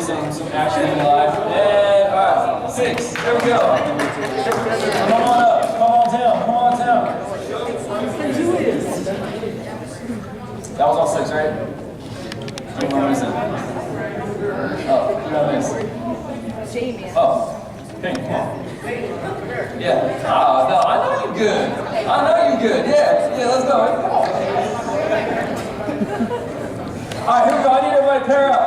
some action in live. And all right, 6. There we go. Come on up. Come on down. Come on down. That was all 6, right? What am I missing? Oh, you got this. Jamie. Oh, Pink, come on. Yeah. Oh, no, I know you're good. I know you're good. Yeah, let's go. Come on. All right, here we go. I need everybody to pair up.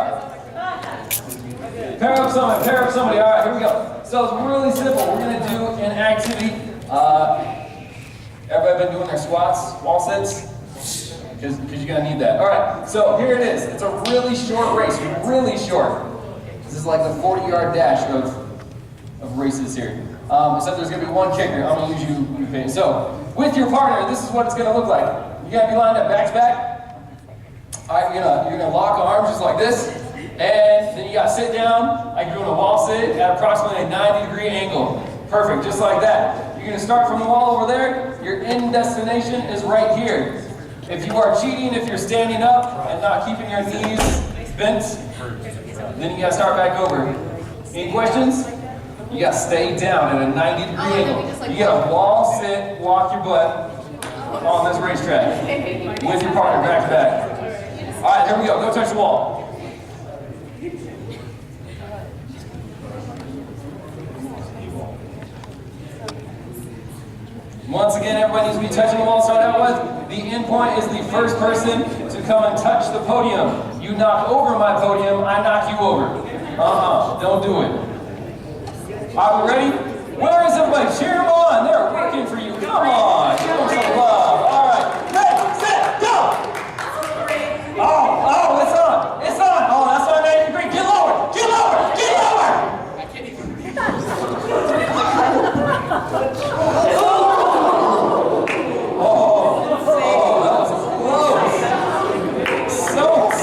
Pair up somebody. All right, here we go. So it's really simple. We're going to do an activity. Everybody been doing their squats, wall sits? Because you're going to need that. All right, so here it is. It's a really short race, really short. This is like the 40-yard dash of races here. Except there's going to be one kicker. I'm going to use you, Peyton. So with your partner, this is what it's going to look like. You're going to be lined up back to back. All right, you're gonna lock arms just like this, and then you gotta sit down, like you're doing a wall sit at approximately a 90-degree angle. Perfect, just like that. You're gonna start from the wall over there. Your end destination is right here. If you are cheating, if you're standing up and not keeping your knees bent, then you gotta start back over. Any questions? You gotta stay down at a 90-degree angle. You gotta wall sit, walk your butt on this racetrack with your partner back to back. All right, here we go. Go touch the wall. Once again, everybody needs to be touching the wall to start out with. The end point is the first person to come and touch the podium. You knock over my podium, I knock you over. Don't do it. Are we ready? Where is everybody? Cheer them on. They're working for you. Come on. Give them some love. All right. Ready, set, go. Oh, it's on. It's on. Oh, that's not 90 degree. Get lower. Get lower. Get lower. I can't even. That was close.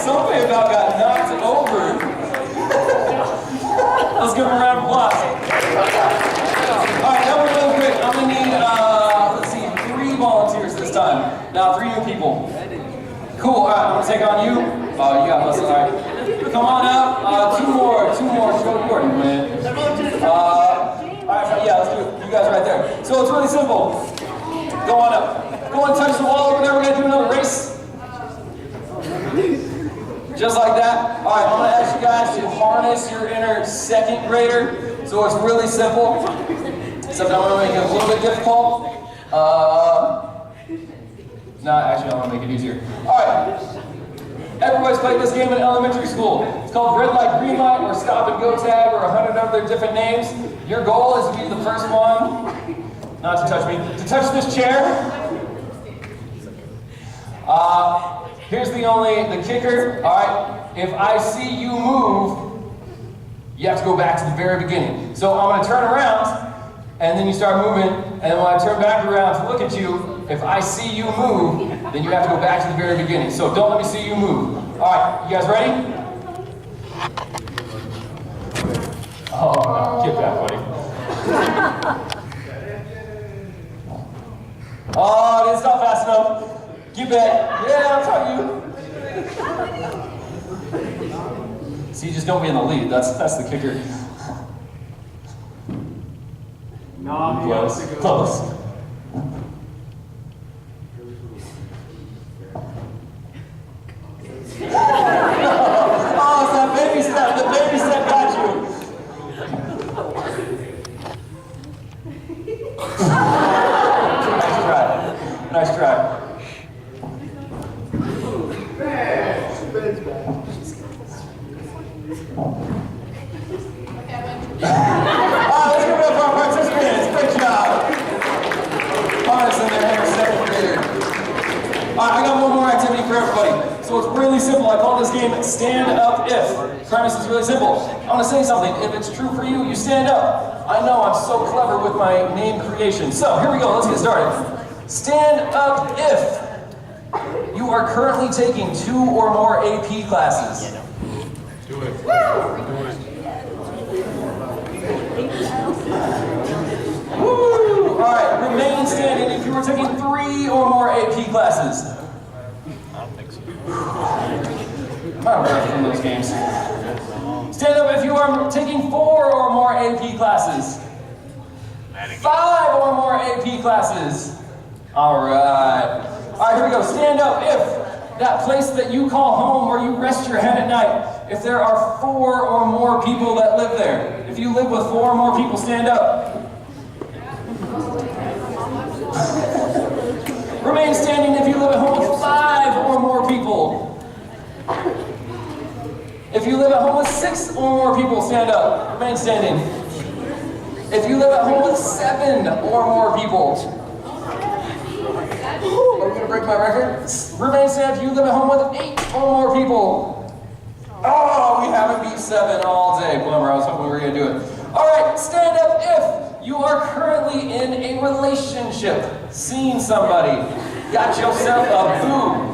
Somebody about got knocked over. Let's give him a round of applause. All right, now we're really quick. I'm gonna need, let's see, 3 volunteers this time. Now 3 new people. Cool, all right, I'm gonna take on you. You got less, all right. Come on out, 2 more, show recording, man. All right, yeah, let's do it. You guys right there. So it's really simple. Go on up. Go and touch the wall over there. We're gonna do another race. Just like that. All right, I'm gonna ask you guys to harness your inner second grader. So it's really simple. Except I'm gonna make it a little bit difficult. No, actually, I'm gonna make it easier. All right. Everybody's played this game in elementary school. It's called red light, green light, or stop and go tag, or 100 other different names. Your goal is to be the first one, not to touch me, to touch this chair. Here's the kicker. All right. If I see you move, you have to go back to the very beginning. So I'm gonna turn around, and then you start moving, and then when I turn back around to look at you, if I see you move, then you have to go back to the very beginning. So don't let me see you move. All right, you guys ready? Oh, no, get back, buddy. Oh, didn't stop fast enough. Get back. Yeah, I'll tell you. See, just don't be in the lead. That's the kicker. No, Close. Oh, it's that baby step. The baby step got you. Nice try. Let's give it up for our participants. Great job. Harness in there, second grader. All right, I got one more activity for everybody. So it's really simple. I call this game Stand Up If. The premise is really simple. I want to say something. If it's true for you, you stand up. I know I'm so clever with my name creation. So here we go. Let's get started. Stand up if you are currently taking 2 or more AP classes. Do it. Woo! All right, remain standing if you were taking 3 or more AP classes. I don't think so. I'm out of breath from those games. Stand up if you are taking 4 or more AP classes. 5 or more AP classes. All right. All right, here we go. Stand up if that place that you call home where you rest your head at night, if there are 4 or more people that live there. If you live with 4 or more people, stand up. Remain standing if you live at home with 5 or more people. If you live at home with 6 or more people, stand up. Remain standing. If you live at home with 7 or more people. Are we going to break my record? Remain standing if you live at home with 8 or more people. Oh, we haven't beat 7 all day. Bummer, I was hoping we were going to do it. All right, stand up if you are currently in a relationship, seeing somebody, got yourself a boo.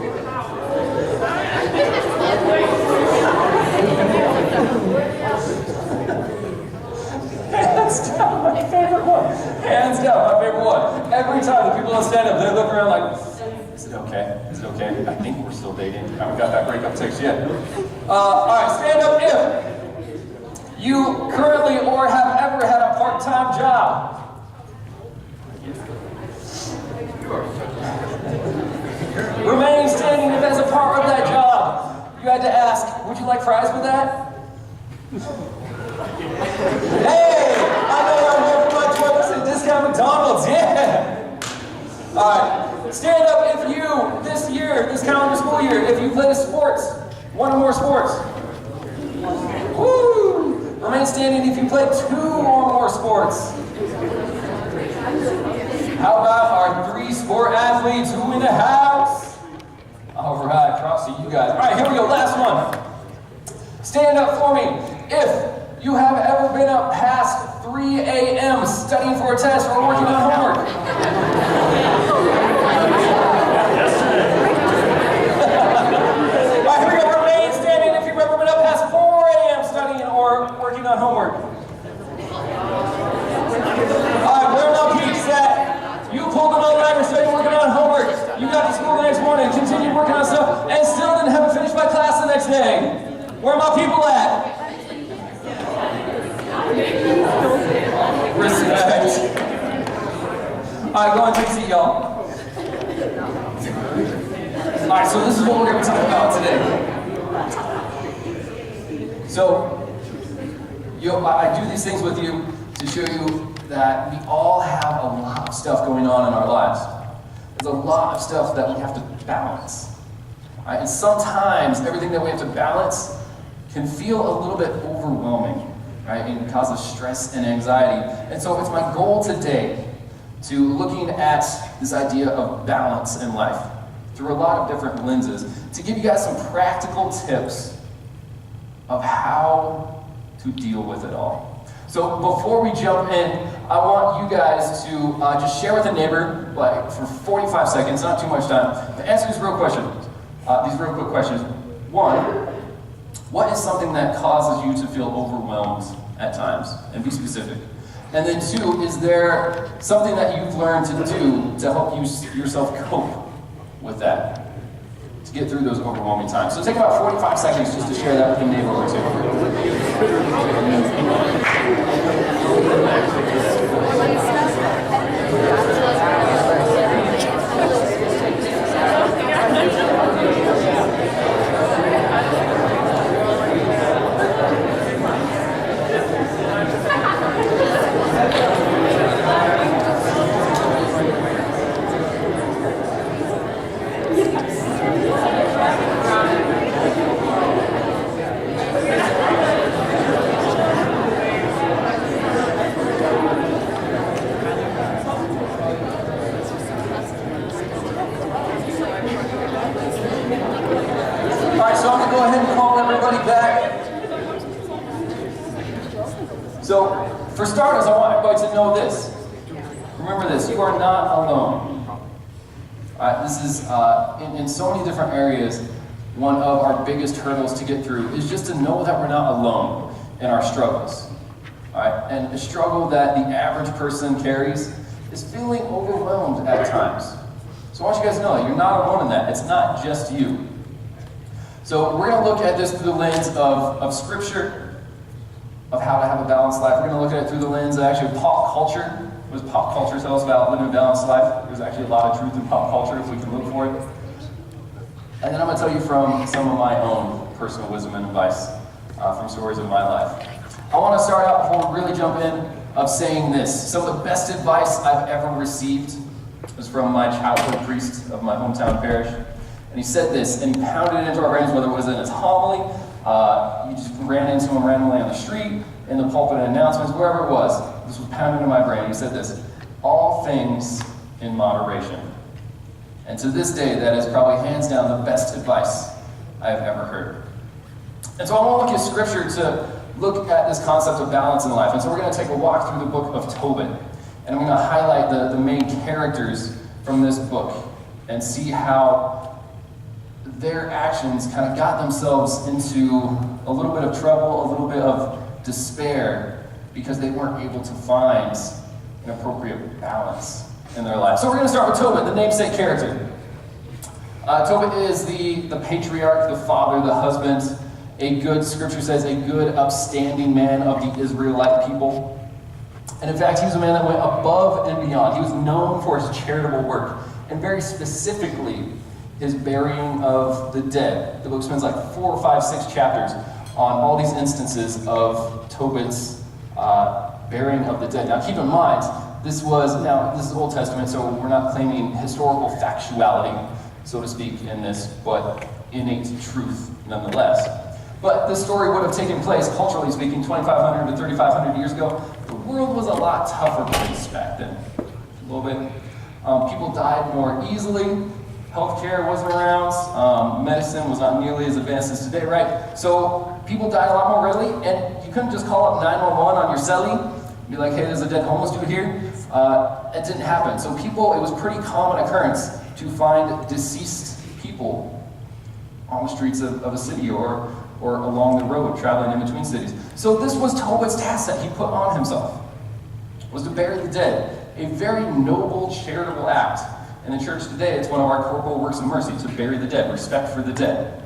Hands down, my favorite one. Hands down, my favorite one. Every time the people that stand up, they look around like, is it okay? Is it okay? I think we're still dating. I haven't got that breakup text yet. All right, stand up if you currently or have ever had a part-time job. Remain standing if as a part of that job, you had to ask, would you like fries with that? Hey, I know I'm here for my 20% discount McDonald's, yeah! Alright, stand up if you, this year, this calendar school year, if you played sports, 1 or more sports. Woo! Remain standing if you played 2 or more sports. How about our 3 sport athletes who in the house? Alright, props to you guys. Alright, here we go, last one. Stand up for me if you have ever been up past 3 a.m. studying for a test or working on homework. All right, here we go. Remain standing if you've ever been up past 4 a.m. studying or working on homework. All right, where are my peeps at? You pulled them all night and studying working on homework. You got to school the next morning, continued working on stuff, and still didn't have it finished by class the next day. Where are my people at? Respect. Alright, go on, take a seat, y'all. Alright, so this is what we're going to talk about today. So, I do these things with you to show you that we all have a lot of stuff going on in our lives. There's a lot of stuff that we have to balance. Right? And sometimes everything that we have to balance can feel a little bit overwhelming. Right, and causes stress and anxiety. And so it's my goal today to looking at this idea of balance in life through a lot of different lenses to give you guys some practical tips of how to deal with it all. So before we jump in, I want you guys to just share with a neighbor like for 45 seconds, not too much time, to answer these real questions. These real quick questions. 1, what is something that causes you to feel overwhelmed at times? And be specific. And then 2, is there something that you've learned to do to help you yourself cope with that? To get through those overwhelming times. So take about 45 seconds just to share that with a neighbor or 2. So, for starters, I want everybody to know this. Remember this, you are not alone. This is, in so many different areas, one of our biggest hurdles to get through is just to know that we're not alone in our struggles. And a struggle that the average person carries is feeling overwhelmed at times. So I want you guys to know that you're not alone in that. It's not just you. So we're going to look at this through the lens of Scripture, of how to have a balanced life. We're going to look at it through the lens of actually pop culture. What does pop culture tell us about living a balanced life? There's actually a lot of truth in pop culture if we can look for it. And then I'm going to tell you from some of my own personal wisdom and advice from stories of my life. I want to start out before we really jump in of saying this. Some of the best advice I've ever received was from my childhood priest of my hometown parish. And he said this, and he pounded it into our brains, whether it was in his homily, you just ran into him randomly on the street, in the pulpit announcements, wherever it was. This was pounded into my brain. He said this, all things in moderation. And to this day, that is probably hands down the best advice I've ever heard. And so I want to look at scripture to look at this concept of balance in life. And so we're going to take a walk through the book of Tobit. And I'm going to highlight the main characters from this book and see how their actions kind of got themselves into a little bit of trouble, a little bit of despair, because they weren't able to find an appropriate balance in their life. So we're going to start with Tobit, the namesake character. Tobit is the patriarch, the father, the husband, a good, scripture says, a good, upstanding man of the Israelite people. And in fact, he was a man that went above and beyond. He was known for his charitable work, and very specifically, his burying of the dead. The book spends like 4 or 5, 6 chapters on all these instances of Tobit's burying of the dead. Now keep in mind, this is Old Testament, so we're not claiming historical factuality, so to speak, in this, but innate truth nonetheless. But this story would have taken place, culturally speaking, 2,500 to 3,500 years ago. The world was a lot tougher place back then, a little bit. People died more easily. Healthcare wasn't around. Medicine was not nearly as advanced as today, right? So people died a lot more readily, and you couldn't just call up 911 on your celly and be like, hey, there's a dead homeless dude here. It didn't happen. So it was pretty common occurrence to find deceased people on the streets of a city or along the road, traveling in between cities. So this was Tobit's task that he put on himself, was to bury the dead. A very noble charitable act. In the church today, it's one of our corporal works of mercy, to bury the dead, respect for the dead.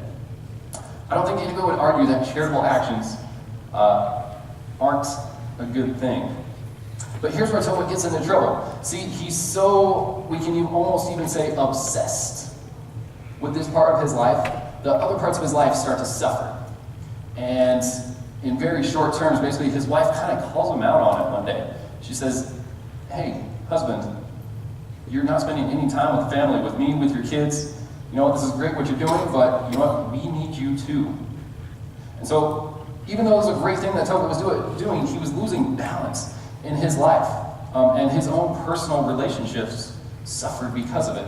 I don't think anyone would argue that charitable actions aren't a good thing. But here's where Tobit gets into trouble. See, he's so, we can almost even say, obsessed with this part of his life. The other parts of his life start to suffer. And in very short terms, basically, his wife kind of calls him out on it one day. She says, hey, husband, you're not spending any time with the family, with me, with your kids. You know what, this is great what you're doing, but you know what, we need you too. And so, even though it was a great thing that Tobit was doing, he was losing balance in his life. And his own personal relationships suffered because of it.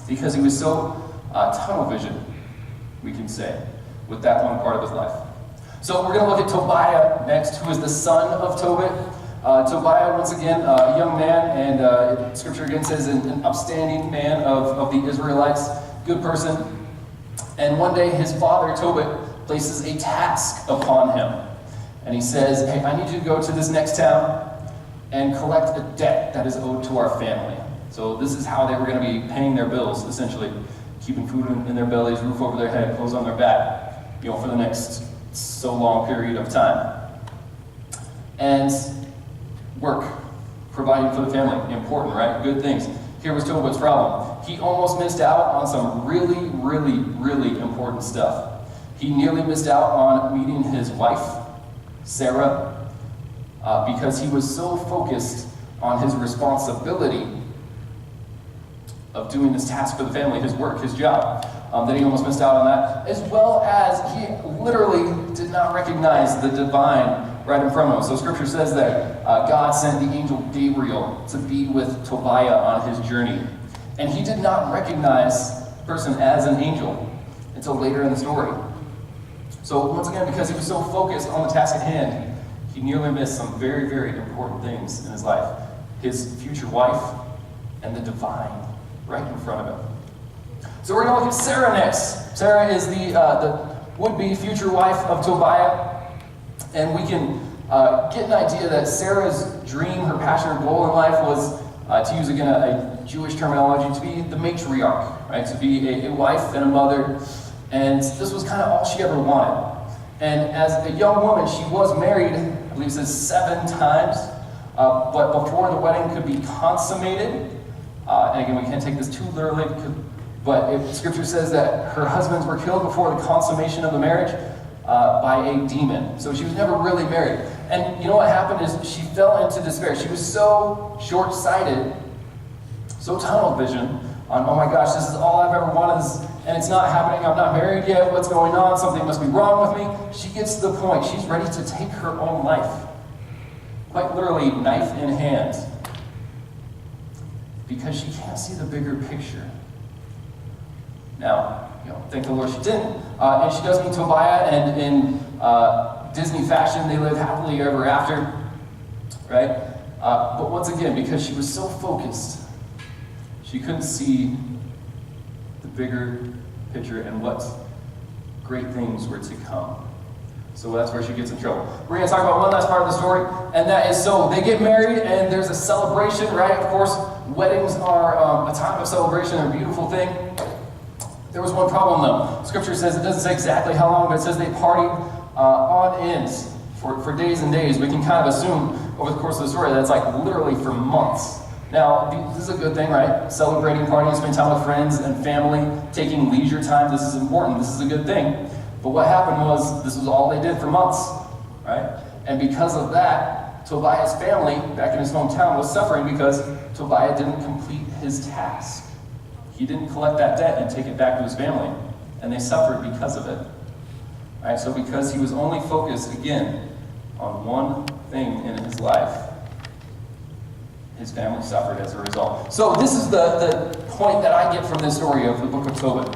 Because he was so tunnel vision, we can say, with that one part of his life. So we're going to look at Tobiah next, who is the son of Tobit. Tobiah, once again, a young man, and scripture again says an upstanding man of the Israelites, good person. And one day his father, Tobit, places a task upon him. And he says, hey, I need you to go to this next town and collect a debt that is owed to our family. So this is how they were going to be paying their bills, essentially. Keeping food in their bellies, roof over their head, clothes on their back, for the next so long period of time. And work, providing for the family, important, right? Good things. Here was Tobit's problem. He almost missed out on some really, really, really important stuff. He nearly missed out on meeting his wife, Sarah, because he was so focused on his responsibility of doing this task for the family, his work, his job, that he almost missed out on that, as well as he literally did not recognize the divine right in front of him. So scripture says that God sent the angel Gabriel to be with Tobiah on his journey. And he did not recognize the person as an angel until later in the story. So once again, because he was so focused on the task at hand, he nearly missed some very, very important things in his life. His future wife and the divine right in front of him. So we're going to look at Sarah next. Sarah is the would-be future wife of Tobiah. And we can get an idea that Sarah's dream, her passion, her goal in life was, to use again a Jewish terminology, to be the matriarch, right? To be a wife and a mother. And this was kind of all she ever wanted. And as a young woman, she was married, I believe it says 7 times. But before the wedding could be consummated, and again, we can't take this too literally, but Scripture says that her husbands were killed before the consummation of the marriage by a demon. So she was never really married. And you know what happened is she fell into despair. She was so short-sighted, so tunnel vision on, oh my gosh, this is all I've ever wanted, and it's not happening. I'm not married yet. What's going on? Something must be wrong with me. She gets to the point. She's ready to take her own life. Quite literally, knife in hand. Because she can't see the bigger picture. Now, thank the Lord she didn't. And she does meet Tobiah, and in Disney fashion, they live happily ever after. Right? But once again, because she was so focused, she couldn't see the bigger picture and what great things were to come. So that's where she gets in trouble. We're going to talk about one last part of the story, and that is, so they get married, and there's a celebration, right? Of course, weddings are a time of celebration. They're a beautiful thing. There was one problem, though. Scripture says, it doesn't say exactly how long, but it says they partied on end for days and days. We can kind of assume over the course of the story that it's like literally for months. Now, this is a good thing, right? Celebrating, partying, spending time with friends and family, taking leisure time. This is important. This is a good thing. But what happened was, this was all they did for months, right? And because of that, Tobiah's family, back in his hometown, was suffering because Tobiah didn't complete his task. He didn't collect that debt and take it back to his family. And they suffered because of it. Right? So because he was only focused, again, on one thing in his life, his family suffered as a result. So this is the point that I get from this story of the book of Tobit.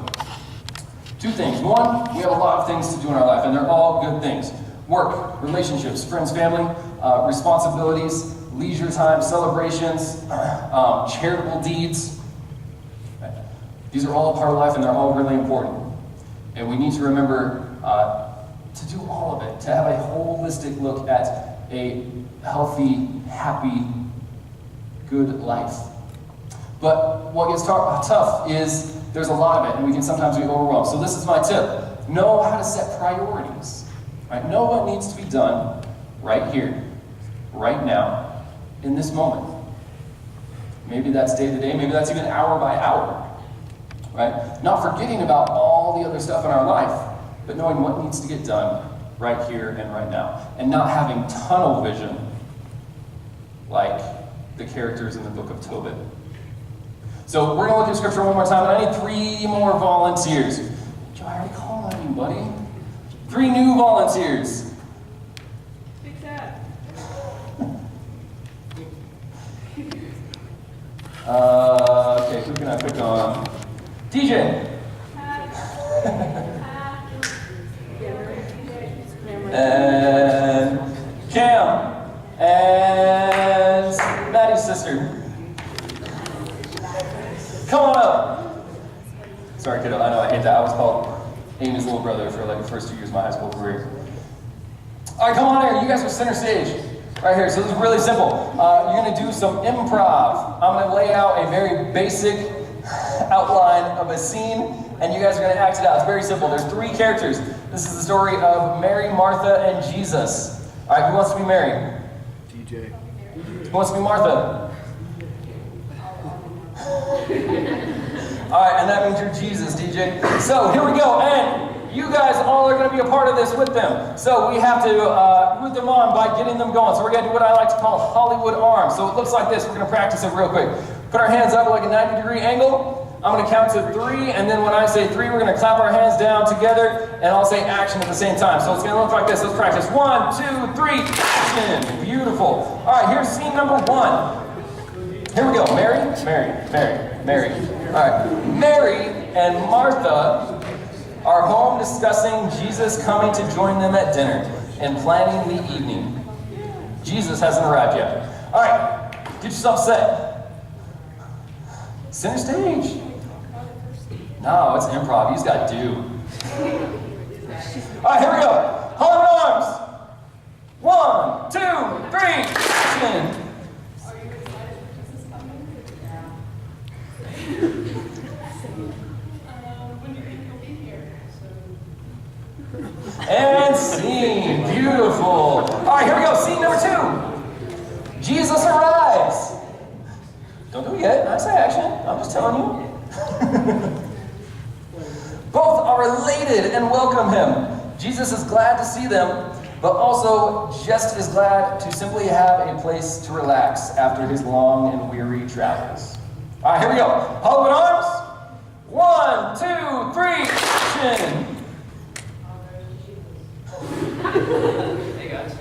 2 things. One, we have a lot of things to do in our life, and they're all good things. Work, relationships, friends, family, responsibilities, leisure time, celebrations, charitable deeds. These are all a part of life, and they're all really important. And we need to remember to do all of it, to have a holistic look at a healthy, happy, good life. But what gets tough is there's a lot of it, and we can sometimes be overwhelmed. So this is my tip. Know how to set priorities. Right? Know what needs to be done right here, right now, in this moment. Maybe that's day to day, maybe that's even hour by hour. Right? Not forgetting about all the other stuff in our life, but knowing what needs to get done right here and right now. And not having tunnel vision like the characters in the book of Tobit. So we're going to look at scripture one more time, and I need 3 more volunteers. Joe, I already called on you, buddy. 3 new volunteers. Fix that. Okay, who can I pick on? DJ. And Cam. And Maddie's sister. Come on up. Sorry, kiddo. I know I hate that. I was called Amy's little brother for like the first 2 years of my high school career. All right, come on here. You guys are center stage. Right here. So this is really simple. You're going to do some improv. I'm going to lay out a very basic outline of a scene, and you guys are going to act it out. It's very simple. There's 3 characters. This is the story of Mary, Martha, and Jesus. All right, who wants to be Mary? DJ. Who wants to be Martha? All right, and that means you're Jesus, DJ. So here we go, and you guys all are going to be a part of this with them. So we have to root them on by getting them going. So we're going to do what I like to call Hollywood arms. So it looks like this. We're going to practice it real quick. Put our hands up like a 90-degree angle. I'm going to count to 3, and then when I say 3, we're going to clap our hands down together, and I'll say action at the same time. So it's going to look like this. Let's practice. 1, 2, 3, action. Beautiful. All right, here's scene number 1. Here we go. Mary. All right. Mary and Martha are home discussing Jesus coming to join them at dinner and planning the evening. Jesus hasn't arrived yet. All right, get yourself set. Center stage. No, it's improv. You just got to do. All right, here we go. Hollywood arms. 1, 2, 3, action. And scene. Beautiful. All right, here we go. Scene number 2. Jesus arrives. Don't do it yet. I say action. I'm just telling you. Both are elated and welcome him. Jesus is glad to see them, but also just as glad to simply have a place to relax after his long and weary travels. All right, here we go. Hollywood arms. 1, 2, 3, action. Hey guys.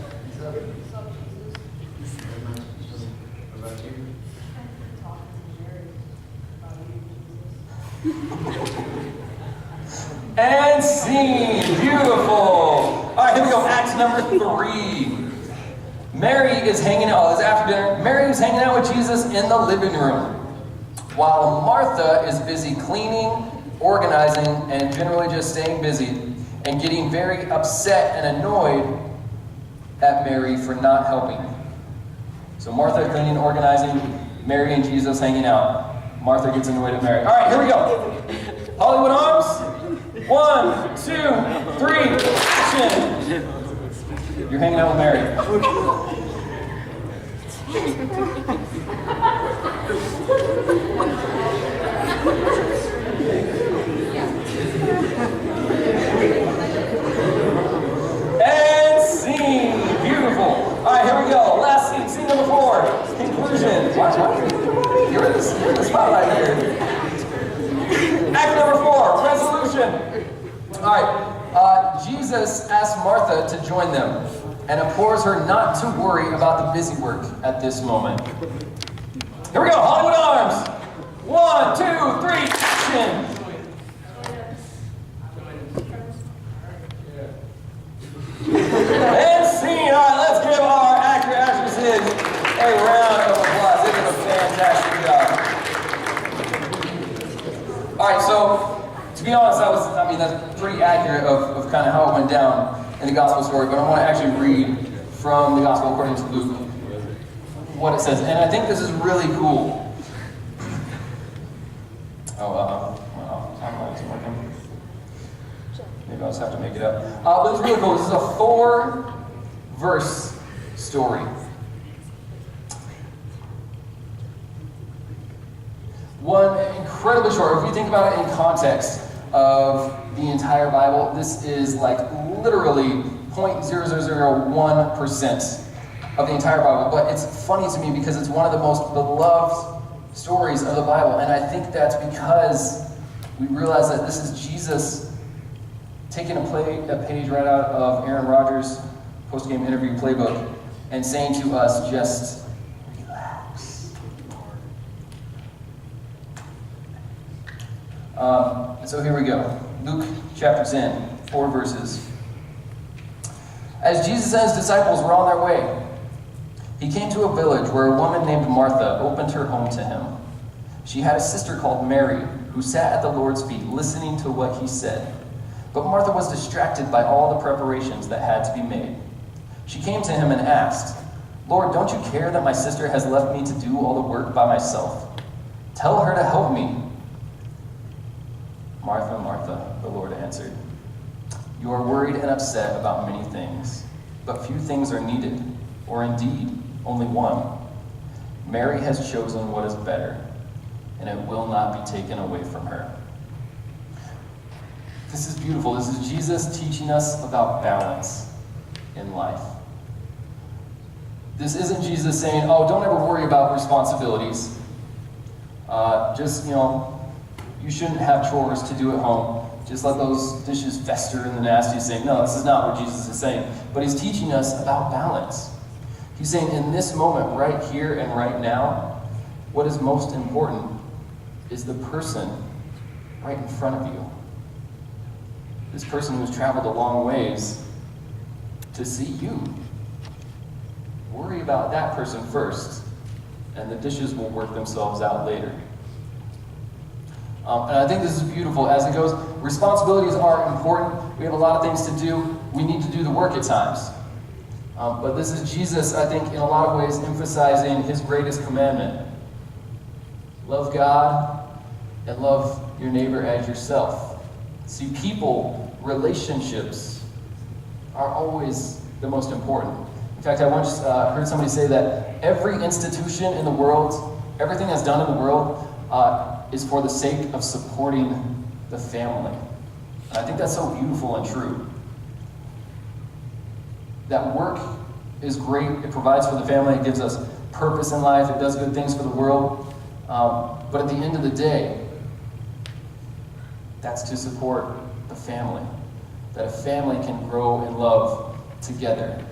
And scene. Beautiful. All right, here we go. Act number 3. Mary is hanging out. This after dinner, Mary is hanging out with Jesus in the living room, while Martha is busy cleaning, organizing, and generally just staying busy, and getting very upset and annoyed at Mary for not helping. So Martha cleaning, organizing, Mary and Jesus hanging out. Martha gets annoyed at Mary. All right, here we go. Hollywood arms. 1, 2, 3, action. You're hanging out with Mary. And scene. Beautiful. All right, here we go. Last scene, scene number 4. Conclusion. Watch. You're in the spotlight here. Act number 4, resolution. All right, Jesus asks Martha to join them and implores her not to worry about the busy work at this moment. Here we go, Hollywood arms. 1, 2, 3, action. And scene. All right, let's give our actor actresses a round of applause. They did a fantastic job. All right, so to be honest, that's pretty accurate of kind of how it went down in the gospel story, but I want to actually read from the gospel according to Luke what it says, and I think this is really cool. I don't know if it's working. Maybe I'll just have to make it up. But it's really cool. This is a 4-verse story. One, incredibly short. If you think about it in context of the entire Bible, this is like literally 0.0001% of the entire Bible. But it's funny to me because it's one of the most beloved stories of the Bible. And I think that's because we realize that this is Jesus taking a page right out of Aaron Rodgers' post-game interview playbook and saying to us, just relax. So here we go. Luke chapter 10, 4 verses. As Jesus and his disciples were on their way, he came to a village where a woman named Martha opened her home to him. She had a sister called Mary, who sat at the Lord's feet listening to what he said. But Martha was distracted by all the preparations that had to be made. She came to him and asked, "Lord, don't you care that my sister has left me to do all the work by myself? Tell her to help me." "Martha, Martha," the Lord answered, "you are worried and upset about many things, but few things are needed, or indeed, only one. Mary has chosen what is better, and it will not be taken away from her." This is beautiful. This is Jesus teaching us about balance in life. This isn't Jesus saying, "Oh, don't ever worry about responsibilities. You shouldn't have chores to do at home. Just let those dishes fester in the nasty sink." No, this is not what Jesus is saying. But he's teaching us about balance. He's saying in this moment, right here and right now, what is most important is the person right in front of you. This person who's traveled a long ways to see you. Worry about that person first, and the dishes will work themselves out later. And I think this is beautiful as it goes. Responsibilities are important. We have a lot of things to do. We need to do the work at times. But this is Jesus, I think, in a lot of ways, emphasizing his greatest commandment. Love God and love your neighbor as yourself. See, people, relationships are always the most important. In fact, I once heard somebody say that every institution in the world, everything that's done in the world, is for the sake of supporting the family. And I think that's so beautiful and true. That work is great. It provides for the family. It gives us purpose in life. It does good things for the world. But at the end of the day, that's to support the family. That a family can grow in love together.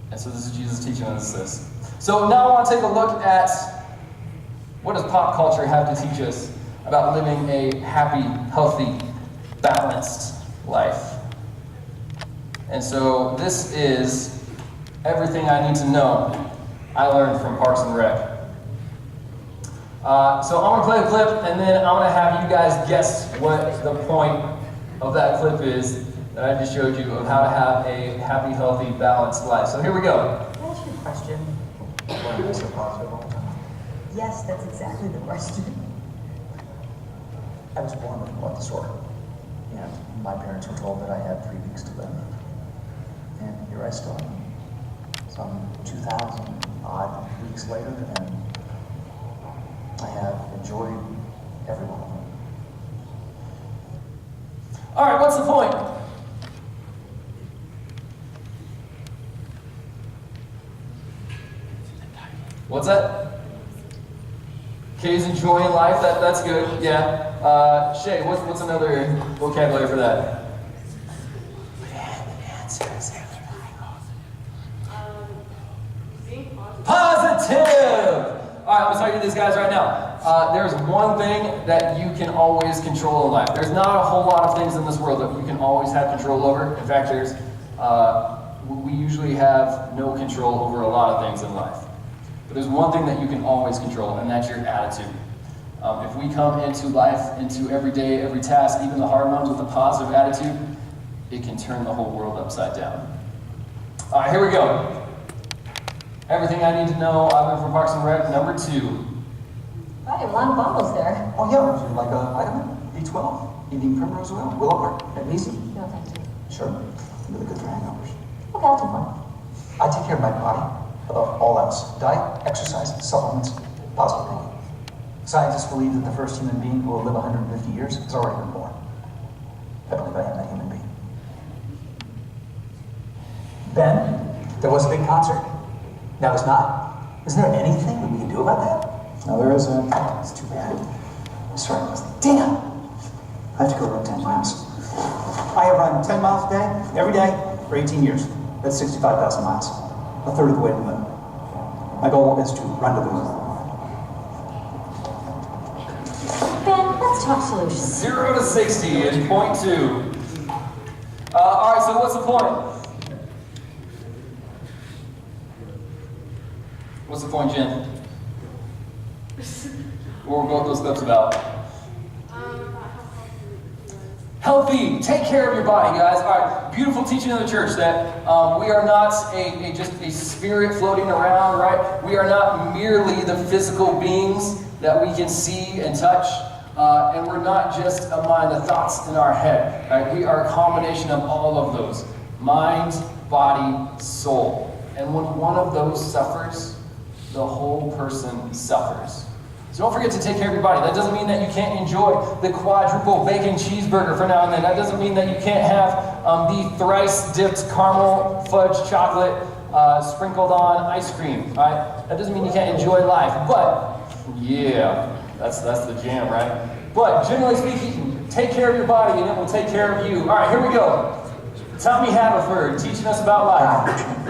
And so this is Jesus teaching us this. So now I want to take a look at what does pop culture have to teach us about living a happy, healthy, balanced life. And so this is everything I need to know I learned from Parks and Rec. So I'm going to play a clip, and then I'm going to have you guys guess what the point of that clip is that I just showed you of how to have a happy, healthy, balanced life. So here we go. Can I ask you a question? Why am I so positive all the time? Yes, that's exactly the question. I was born with a blood disorder, and my parents were told that I had 3 weeks to live. And here I still am, some 2,000 odd weeks later, and I have enjoyed every one of them. All right, what's the point? What's that? Kay's enjoying life. That's good. Yeah. Shay, what's another vocabulary for that? Being positive. Positive. All right, I'm gonna tell you these guys right now. There's one thing that you can always control in life. There's not a whole lot of things in this world that you can always have control over. In fact, we usually have no control over a lot of things in life. But there's one thing that you can always control, and that's your attitude. If we come into life, into every day, every task, even the hard ones, with a positive attitude, it can turn the whole world upside down. All right, here we go. Everything I need to know. I've been from Parks and Rec, number 2. Right, a lot of bottles there. Oh yeah, would you like a vitamin? B12, evening primrose oil, willow bark, magnesium? No, thank you. Sure, really good for hangovers. Okay, I'll take one. I take care of my body above all else. Diet, exercise, supplements, positive thinking. Scientists believe that the first human being who will live 150 years has already been born. I believe I am that human being. Ben, there was a big concert. Now there's not. Is there anything that we can do about that? No, there isn't. It's too bad. That's right, Leslie. Damn! I have to go run 10 miles. I have run 10 miles a day, every day, for 18 years. That's 65,000 miles. A third of the way to the moon. My goal is to run to the moon. Ben, let's talk solutions. 0 to 60 in point 2. All right, so what's the point? What's the point, Jen? What were both those clips about? Healthy. Take care of your body, guys. All right. Beautiful teaching of the church that we are not just a spirit floating around, right? We are not merely the physical beings that we can see and touch, and we're not just a mind, the thoughts in our head. Right? We are a combination of all of those: mind, body, soul. And when one of those suffers, the whole person suffers. So don't forget to take care of your body. That doesn't mean that you can't enjoy the quadruple bacon cheeseburger for now and then. That doesn't mean that you can't have the thrice dipped caramel fudge chocolate sprinkled on ice cream. Right? That doesn't mean you can't enjoy life. But yeah, that's the jam, right? But generally speaking, take care of your body and it will take care of you. All right, here we go. Tommy Haverford teaching us about life.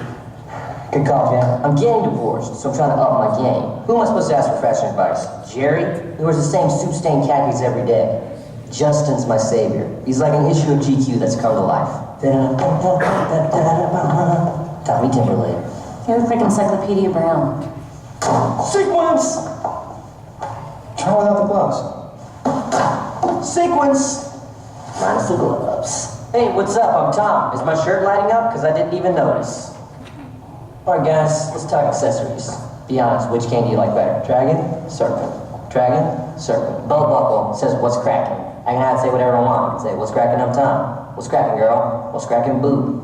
Good call, Jan. I'm getting divorced, so I'm trying to up my game. Who am I supposed to ask for fashion advice? Jerry? He wears the same soup-stained khakis every day. Justin's my savior. He's like an issue of GQ that's come to life. Tommy Timberlake. You look like Encyclopedia Brown. Sequence! Try without the gloves. Sequence! Minus the gloves. Hey, what's up? I'm Tom. Is my shirt lighting up? Because I didn't even notice. Alright guys, let's talk accessories. Be honest, which cane do you like better? Dragon? Serpent. Dragon? Serpent. Belt buckle says what's cracking. I can have to say whatever I want. I can say what's cracking up Tom. What's cracking, girl? What's cracking, boo?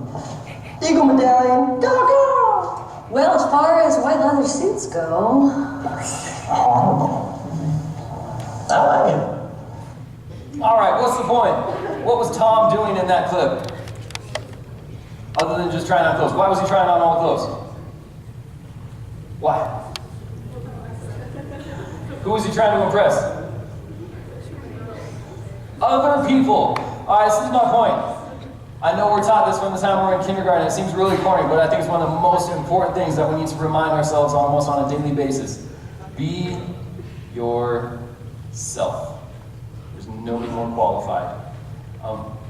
Eagle medallion, go, go! Well, as far as white leather suits go, Horrible. I like it. All right, what's the point? What was Tom doing in that clip? Other than just trying on clothes. Why was he trying on all the clothes? Why? Who was he trying to impress? Other people. All right, this is my point. I know we're taught this from the time we're in kindergarten. It seems really corny, but I think it's one of the most important things that we need to remind ourselves almost on a daily basis. Be yourself. There's nobody more qualified.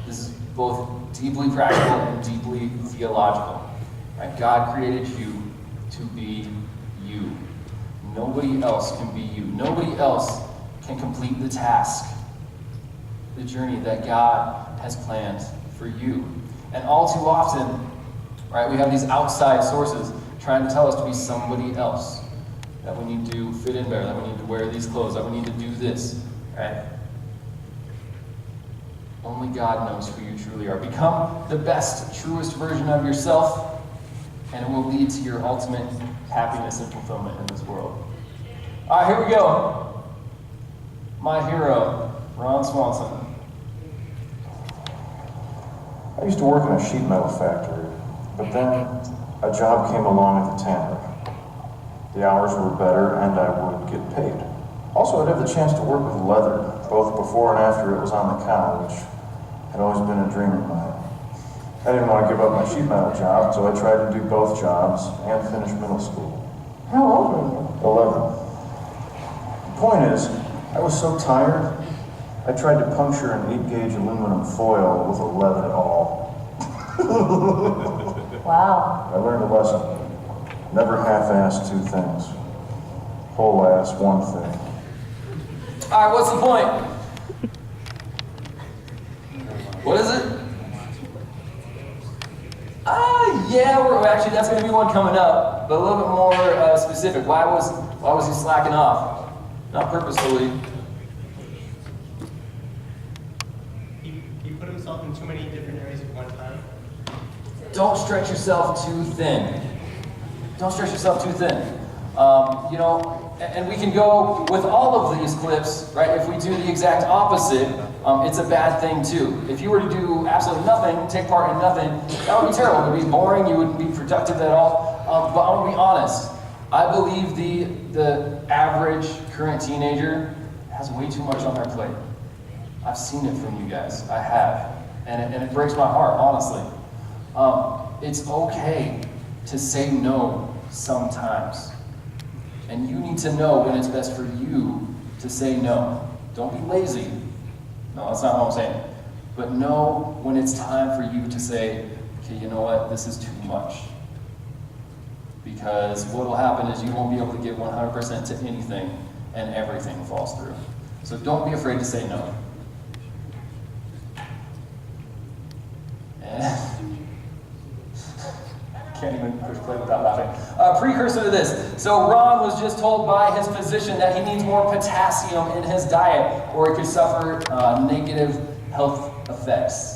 This is both deeply practical and deeply theological. Right? God created you to be you. Nobody else can be you. Nobody else can complete the task, the journey that God has planned for you. And all too often, right, we have these outside sources trying to tell us to be somebody else. That we need to fit in better, that we need to wear these clothes, that we need to do this, right? Only God knows who you truly are. Become the best, truest version of yourself, and it will lead to your ultimate happiness and fulfillment in this world. All right, here we go. My hero, Ron Swanson. I used to work in a sheet metal factory, but then a job came along at the tannery. The hours were better and I would get paid. Also, I'd have the chance to work with leather, both before and after it was on the cow, which had always been a dream of mine. I didn't want to give up my sheet metal job, so I tried to do both jobs and finish middle school. how old were you? 11. The point is, I was so tired, I tried to puncture an 8-gauge aluminum foil with a 11 awl. Wow. I learned a lesson. Never half-ass two things. Whole-ass one thing. All right, what's the point? What is it? Yeah, actually, that's going to be one coming up, but a little bit more specific. Why was he slacking off? Not purposefully. He put himself in too many different areas at one time. Don't stretch yourself too thin. Don't stretch yourself too thin. And we can go with all of these clips, right? If we do the exact opposite, it's a bad thing too. If you were to do absolutely nothing, take part in nothing, that would be terrible. It would be boring. You wouldn't be productive at all. But I want to be honest. I believe the average current teenager has way too much on their plate. I've seen it from you guys. I have, and it breaks my heart, honestly. It's okay to say no sometimes. And you need to know when it's best for you to say no. Don't be lazy. No, that's not what I'm saying. But know when it's time for you to say, okay, you know what, this is too much. Because what will happen is you won't be able to give 100% to anything, and everything falls through. So don't be afraid to say no. Can't even push play without laughing. Precursor to this. So Ron was just told by his physician that he needs more potassium in his diet or he could suffer negative health effects.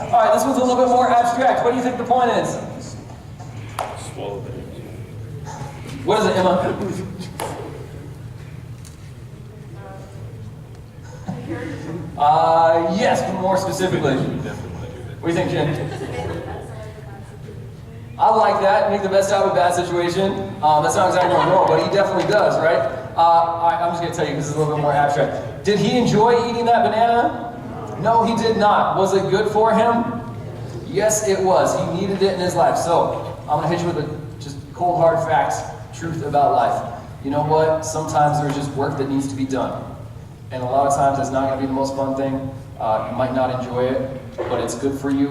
All right, this one's a little bit more abstract. What do you think the point is? Swallow it. What is it, Emma? Yes, but more specifically. What do you think, Jim? I like that. Make the best out of a bad situation. That's not exactly what I'm going, but he definitely does, right? I'm just going to tell you because it's a little bit more abstract. Did he enjoy eating that banana? No, he did not. Was it good for him? Yes, it was. He needed it in his life. So I'm going to hit you with a just cold, hard facts, truth about life. You know what? Sometimes there's just work that needs to be done. And a lot of times it's not going to be the most fun thing. You might not enjoy it, but it's good for you,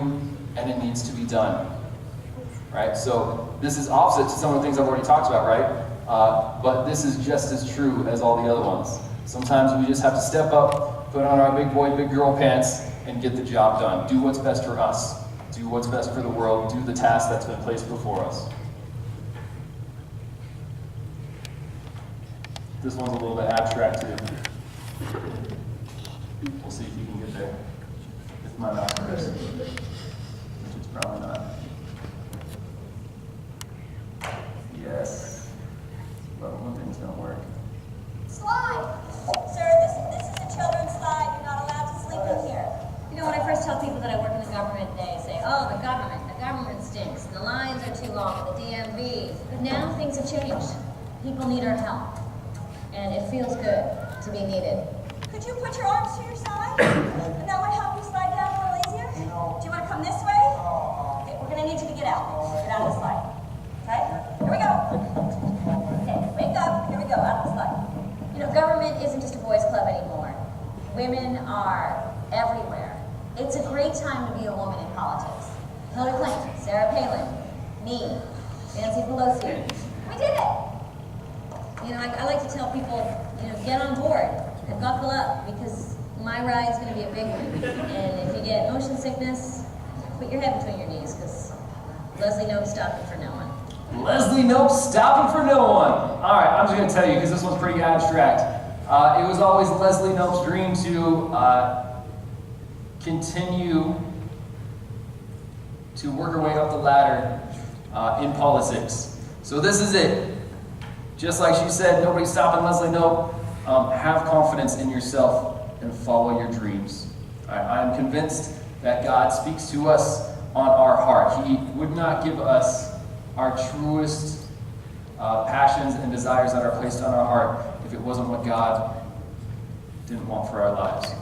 and it needs to be done. Right? So this is opposite to some of the things I've already talked about, right? But this is just as true as all the other ones. Sometimes we just have to step up, put on our big boy, big girl pants, and get the job done. Do what's best for us. Do what's best for the world. Do the task that's been placed before us. This one's a little bit abstract too. We'll see if you can get there. If my mouse works, which it's probably not. Yes. But when things don't work. Slide! Sir, this is a children's slide. You're not allowed to sleep in here. You know, when I first tell people that I work in the government, they say, oh, the government stinks, and the lines are too long, and the DMV. But now things have changed. People need our help. And it feels good to be needed. Could you put your arms to your side? And that would help you slide down a little easier? Do you want to come this way? Okay, we're going to need you to get out. Get out of the slide. Okay? Here we go. Okay, wake up. Here we go, out of the slide. You know, government isn't just a boys' club anymore. Women are everywhere. It's a great time to be a woman in politics. Hillary Clinton, Sarah Palin, me, Nancy Pelosi. We did it! You know, I like to tell people, you know, get on board and buckle up because my ride's going to be a big one. And if you get motion sickness, put your head between your knees because Leslie Knope's stopping for no one. Leslie Knope stopping for no one. All right, I'm just going to tell you because this one's pretty abstract. It was always Leslie Knope's dream to continue to work her way up the ladder in politics. So this is it. Just like she said, nobody's stopping Leslie Knope. Have confidence in yourself and follow your dreams. I am convinced that God speaks to us on our heart. He would not give us our truest passions and desires that are placed on our heart if it wasn't what God didn't want for our lives.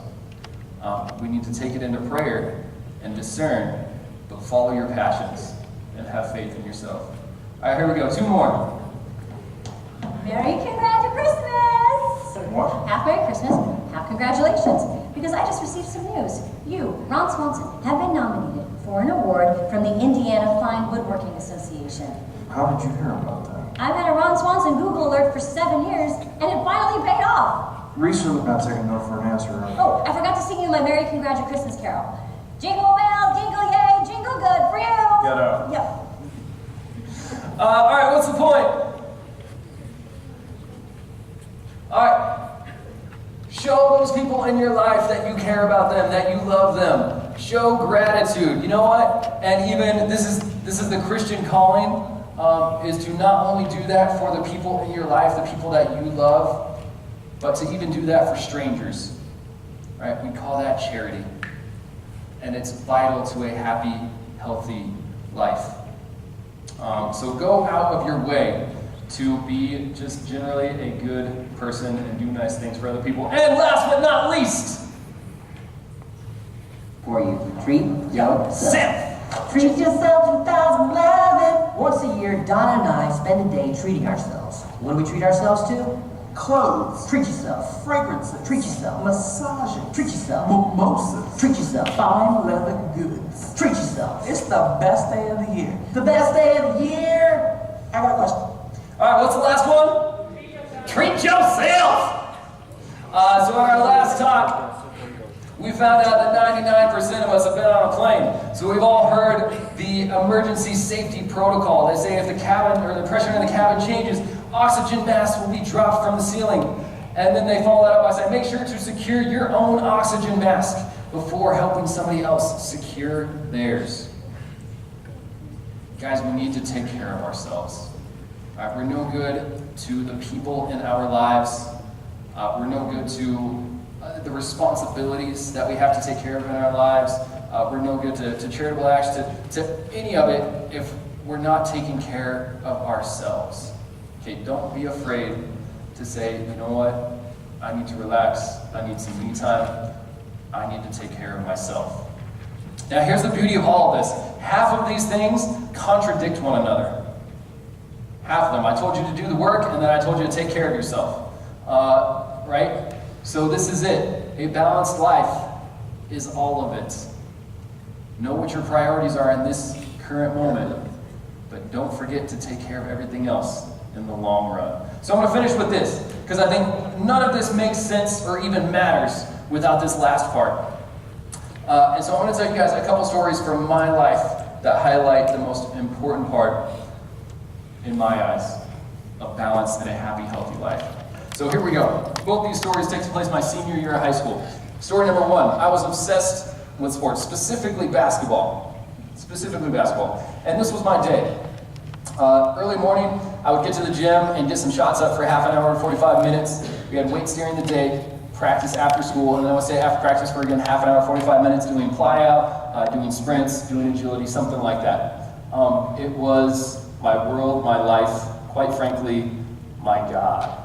We need to take it into prayer and discern, but follow your passions and have faith in yourself. All right, here we go. Two more. Merry Congratulations! What? Half Merry Christmas, half congratulations. Because I just received some news. You, Ron Swanson, have been nominated for an award from the Indiana Fine Woodworking Association. How did you hear about that? I've had a Ron Swanson Google alert for 7 years, and it finally paid off. Reese would not taking no for an answer. Oh, I forgot to sing you my Merry Congratulations Christmas carol. Jingle bells, jingle yay, jingle good for you. Get out. Yep. All right, what's the point? All right. Show those people in your life that you care about them, that you love them. Show gratitude. You know what? And even this is the Christian calling, is to not only do that for the people in your life, the people that you love, but to even do that for strangers. Right? We call that charity. And it's vital to a happy, healthy life. So go out of your way to be just generally a good person and do nice things for other people. And last but not least, For you, treat yourself. Treat yourself 2011. Once a year, Donna and I spend a day treating ourselves. What do we treat ourselves to? Clothes, Treat yourself. fragrances, Treat yourself. massages, Treat yourself. mimosas, Treat yourself. fine leather goods. Treat yourself. It's the best day of the year. The best day of the year. I got a question. all right, what's the last one? Treat yourself! So in our last talk, we found out that 99% of us have been on a plane. So we've all heard the emergency safety protocol. They say if the cabin or the pressure in the cabin changes, oxygen masks will be dropped from the ceiling. And then they follow that up by saying, make sure to secure your own oxygen mask before helping somebody else secure theirs. Guys, we need to take care of ourselves. All right, we're no good to the people in our lives. We're no good to the responsibilities that we have to take care of in our lives. We're no good to charitable acts, to any of it if we're not taking care of ourselves. Okay, don't be afraid to say, you know what, I need to relax, I need some me time, I need to take care of myself. Now here's the beauty of all of this. Half of these things contradict one another. Half of them. I told you to do the work, and then I told you to take care of yourself. Right? So this is it. A balanced life is all of it. Know what your priorities are in this current moment, but don't forget to take care of everything else in the long run. So I'm going to finish with this, because I think none of this makes sense or even matters without this last part. And so I'm going to tell you guys a couple stories from my life that highlight the most important part, in my eyes, of balance and a happy, healthy life. So here we go. Both these stories take place my senior year of high school. Story number one, I was obsessed with sports, specifically basketball. And this was my day. Early morning, I would get to the gym and get some shots up for half an hour and 45 minutes. We had weights during the day, practice after school, and then I would stay after practice for again half an hour, 45 minutes doing plyout, doing sprints, doing agility, something like that. It was my world, my life, quite frankly, my God.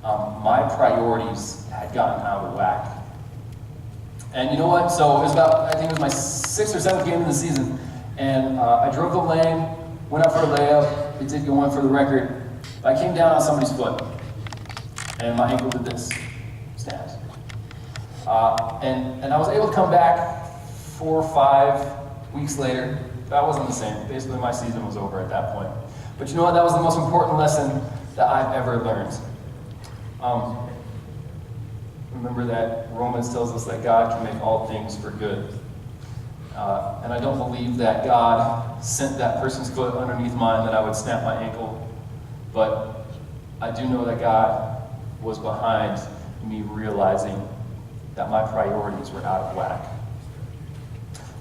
My priorities had gotten out of whack. And you know what? So it was about, I think it was my 6th or 7th game of the season, and I drove the lane, went up for a layup. It did go in for the record. I came down on somebody's foot, and my ankle did this, snapped. And I was able to come back 4 or 5 weeks later. That wasn't the same. Basically, my season was over at that point. But you know what? That was the most important lesson that I've ever learned. Remember that Romans tells us that God can make all things for good. And I don't believe that God sent that person's foot underneath mine that I would snap my ankle. But I do know that God was behind me realizing that my priorities were out of whack.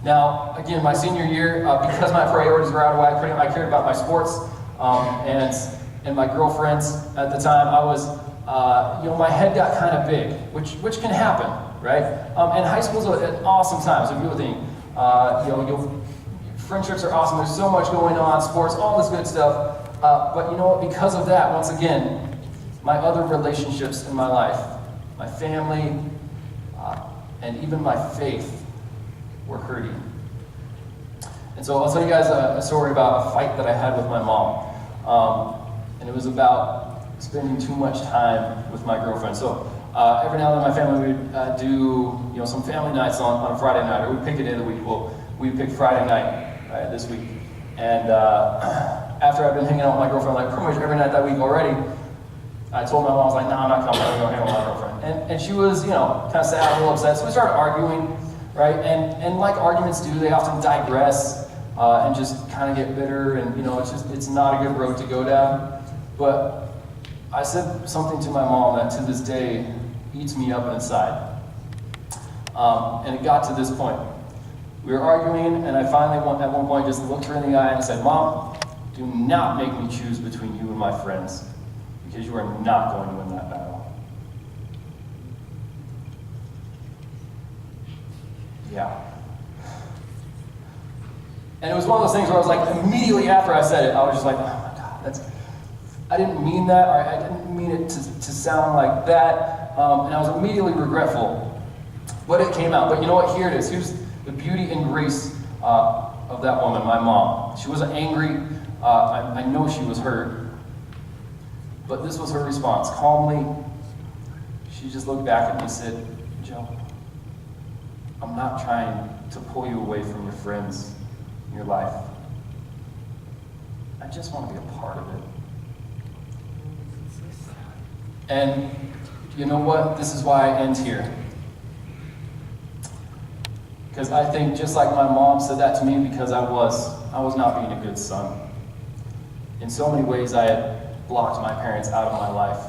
Now, again, my senior year, because my priorities were out of whack, I cared about my sports and my girlfriends at the time. I was my head got kind of big, which can happen, right? And high school's an awesome time. So people think, friendships are awesome. There's so much going on, sports, all this good stuff. But you know what? Because of that, once again, my other relationships in my life, my family, and even my faith were hurting. And so I'll tell you guys a story about a fight that I had with my mom. And it was about spending too much time with my girlfriend. So every now and then my family would do some family nights on a Friday night, or we'd pick a day of the week. Well, we picked Friday night this week. And after I've been hanging out with my girlfriend like pretty much every night that week already, I told my mom, I was like, no, I'm not coming, I'm going to go hang with my girlfriend. And she was, kind of sad, a little upset. So we started arguing, right? And like arguments do, they often digress and just kind of get bitter, and it's not a good road to go down. But I said something to my mom that to this day eats me up inside. And it got to this point. We were arguing, and I finally, at one point, just looked her in the eye and said, Mom, do not make me choose between you and my friends, because you are not going to win that battle. Yeah. And it was one of those things where I was like, immediately after I said it, I was just like, oh my God, I didn't mean that, or I didn't mean it to sound like that. And I was immediately regretful. But it came out. But you know what? Here it is. Here's the beauty and grace of that woman, my mom. She wasn't angry. I know she was hurt. But this was her response. Calmly, she just looked back at me and said, Joe, I'm not trying to pull you away from your friends in your life. I just want to be a part of it. And you know what? This is why I end here. Because I think just like my mom said that to me, because I was not being a good son. In so many ways, I had blocked my parents out of my life.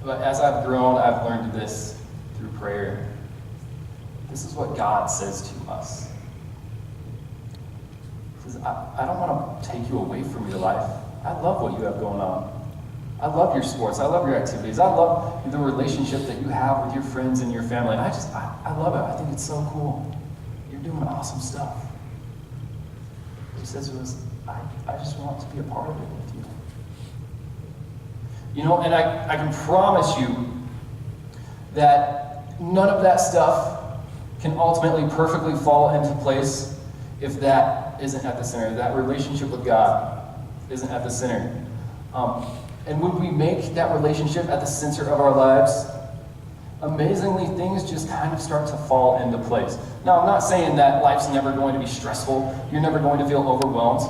But as I've grown, I've learned this through prayer. This is what God says to us. He says, I don't want to take you away from your life. I love what you have going on. I love your sports. I love your activities. I love the relationship that you have with your friends and your family. And I love it. I think it's so cool. You're doing awesome stuff. He says to us, I just want to be a part of it with you. And I can promise you that none of that stuff can ultimately perfectly fall into place if that isn't at the center. That relationship with God isn't at the center. And when we make that relationship at the center of our lives, amazingly, things just kind of start to fall into place. Now, I'm not saying that life's never going to be stressful. You're never going to feel overwhelmed.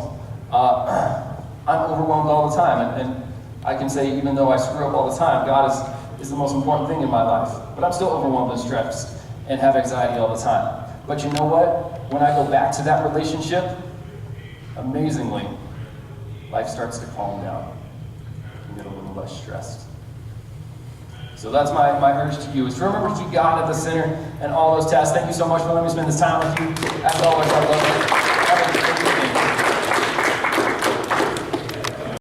I'm overwhelmed all the time, and I can say, even though I screw up all the time, God is the most important thing in my life. But I'm still overwhelmed and stressed and have anxiety all the time. But you know what? When I go back to that relationship, amazingly, life starts to calm down. You get a little less stressed. So that's my urge to you, is to remember to keep God at the center and all those tasks. Thank you so much for letting me spend this time with you. As always, I love you.